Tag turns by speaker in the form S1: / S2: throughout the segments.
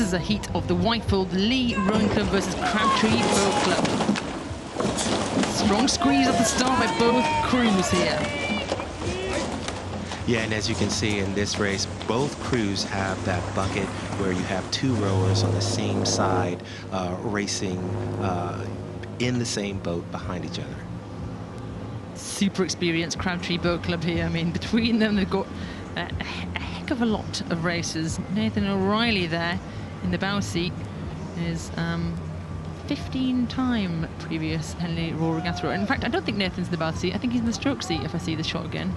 S1: This is a heat of the Wyfold Lea Rowing Club versus Crabtree Boat Club. Strong squeeze at the start by both crews here.
S2: Yeah, and as you can see in this race, both crews have that bucket where you have two rowers on the same side racing in the same boat behind each other.
S1: Super experienced Crabtree Boat Club here. I mean, between them, they've got a heck of a lot of racers. Nathan O'Reilly there in the bow seat is 15-time previous Henley Royal Regatta. In fact, I don't think Nathan's in the bow seat. I think he's in the stroke seat if I see the shot again.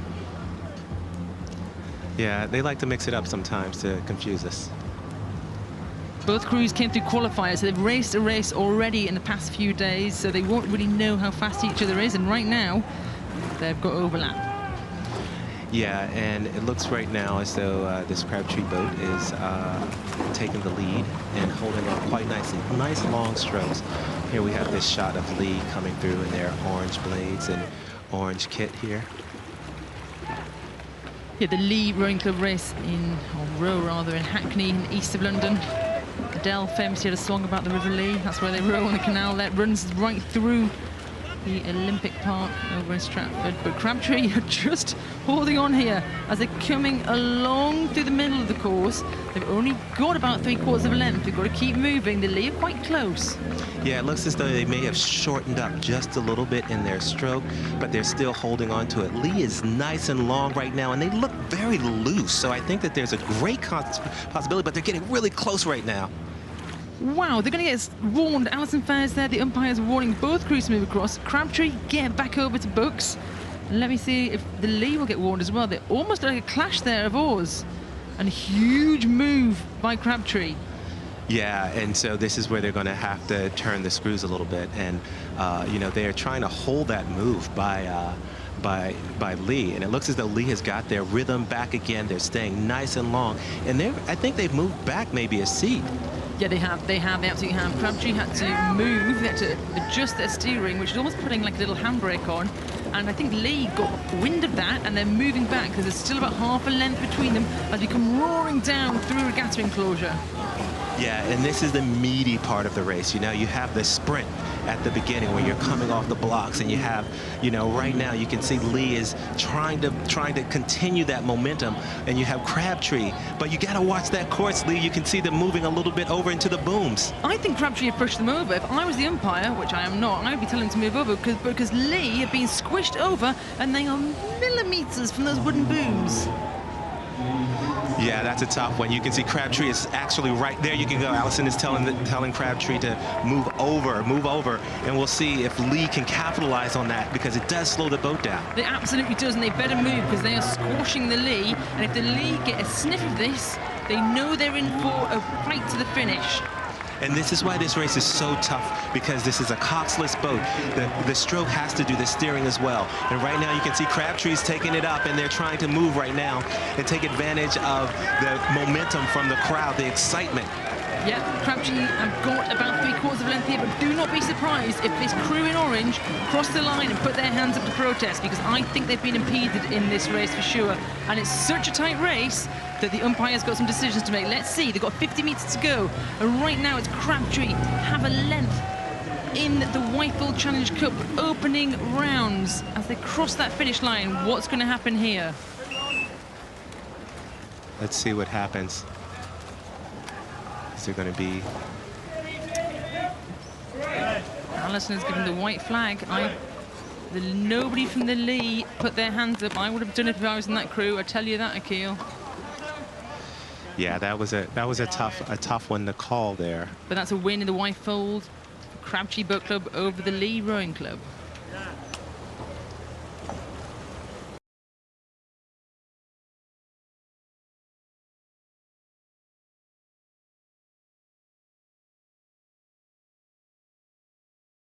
S2: Yeah, they like to mix it up sometimes to confuse us.
S1: Both crews came through qualifiers, so they've raced a race already in the past few days, so they won't really know how fast each other is, and right now, they've got overlap.
S2: Yeah, and it looks right now as though this Crabtree boat is taking the lead and holding on quite nicely. Nice long strokes. Here we have this shot of Lea coming through in their orange blades and orange kit here.
S1: Yeah, the Lea Rowing Club race in Hackney in the east of London. Adele famously had a song about the River Lea. That's where they row on the canal that runs right through the Olympic Park over in Stratford. But Crabtree are just holding on here as they're coming along through the middle of the course. They've only got about 3/4 of a length. They've got to keep moving. The Lea are quite close.
S2: Yeah, it looks as though they may have shortened up just a little bit in their stroke, but they're still holding on to it. Lea is nice and long right now, and they look very loose. So I think that there's a great possibility, but they're getting really close right now.
S1: Wow, they're going to get warned. Alison Fair's there. The umpire's warning both crews to move across. Crabtree, get back over to Books. And let me see if the Lea will get warned as well. They're almost like a clash there of oars. And a huge move by Crabtree.
S2: Yeah, and so this is where they're going to have to turn the screws a little bit. And, you know, they're trying to hold that move by Lea, and it looks as though Lea has got their rhythm back again. They're staying nice and long, and I think they've moved back maybe a seat.
S1: Yeah, they absolutely have. Crabtree had to move, they had to adjust their steering, which is almost putting like a little handbrake on. And I think Lea got wind of that, and they're moving back because there's still about half a length between them as we come roaring down through regatta enclosure.
S2: Yeah, and this is the meaty part of the race. You know, you have the sprint at the beginning when you're coming off the blocks, and you have, you know, right now you can see Lea is trying to continue that momentum, and you have Crabtree, but you got to watch that course, Lea. You can see them moving a little bit over into the booms. I
S1: think Crabtree have pushed them over. If I was the umpire, which I am not, I'd be telling them to move over because Lea have been squished over, and they are millimeters from those wooden booms.
S2: Yeah, that's a tough one. You can see Crabtree is actually right there. You can go. Alison is telling Crabtree to move over, and we'll see if Lea can capitalize on that because it does slow the boat down.
S1: It absolutely does, and they better move because they are squashing the Lea, and if the Lea get a sniff of this, they know they're in for a fight to the finish.
S2: And this is why this race is so tough, because this is a coxless boat. The stroke has to do the steering as well. And right now you can see Crabtree's taking it up, and they're trying to move right now and take advantage of the momentum from the crowd, the excitement.
S1: Yeah, Crabtree have got about 3/4 of a length here, but do not be surprised if this crew in orange cross the line and put their hands up to protest, because I think they've been impeded in this race for sure. And it's such a tight race that the umpire's got some decisions to make. Let's see, they've got 50 meters to go. And right now it's Crabtree have a length in the Wyfold Challenge Cup opening rounds. As they cross that finish line, what's going to happen here?
S2: Let's see what happens. Is there going to be...
S1: Alison has given the white flag. Nobody from the Lea put their hands up. I would have done it if I was in that crew. I tell you that, Akil.
S2: Yeah, that was a tough one to call there.
S1: But that's a win in the Wyfold Crabtree Boat Club over the Lea Rowing Club.